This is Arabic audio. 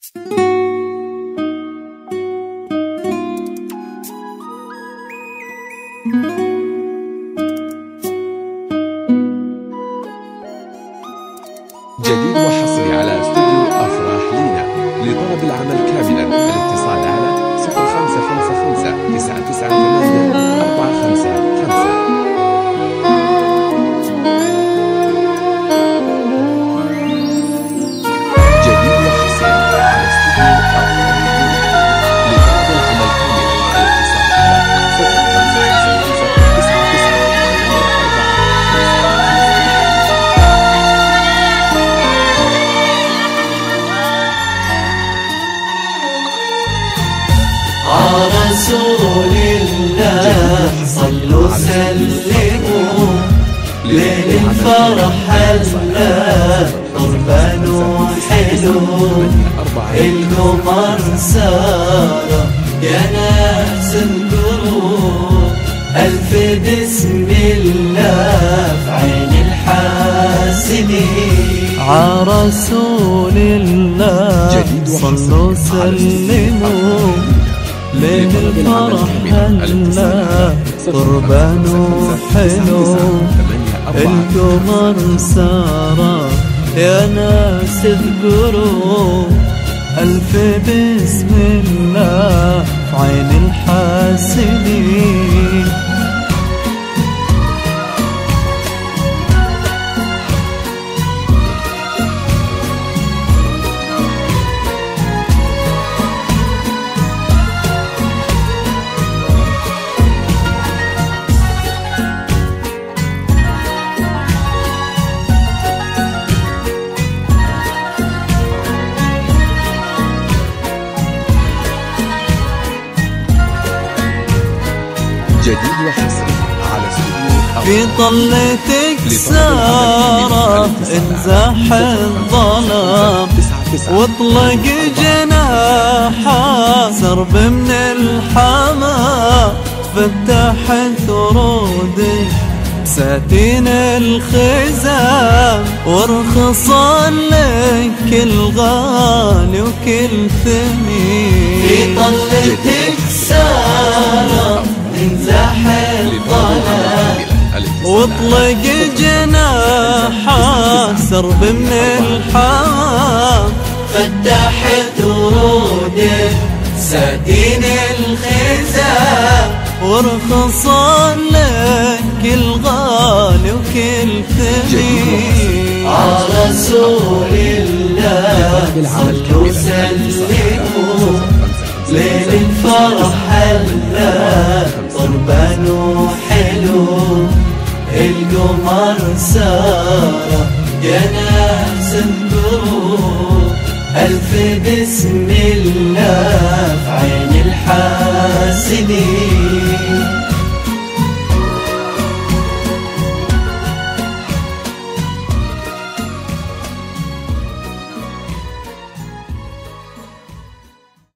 جديد وحصري على استوديو أفراح لينا. لطلب العمل كاملا الاتصال على 0555 998 455. رسول الله صلوا سلموا ليل الفرح هلا قربان وحلو القمر سارة يا ناس انظروا ألف بسم الله في عين الحاسدين. عرسول الله صلوا سلموا ليل الفرح هلا قربان وحلو القمر سارة يا ناس اذكروا ألف بسم الله في عين الحاسدين. جديد وحصري على استوديو في طلتك سارة انزاح الظلام واطلق جناحها سرب من الحما فتحت ورودك ساتين الخزام وارخصا لك كل غالي وكل ثمين. في طلتك سارة انزاح الظلام واطلق جناحها سرب من الحام فتحت ورودك ساتين الخزام وارخصا لك الغالي وكل ثمين. رسول الله صلوا سلموا ليل الفرح هلا قربان وحلو القمر سارة يا ناس انظروا ألف بسم الله في عين الحاسدين.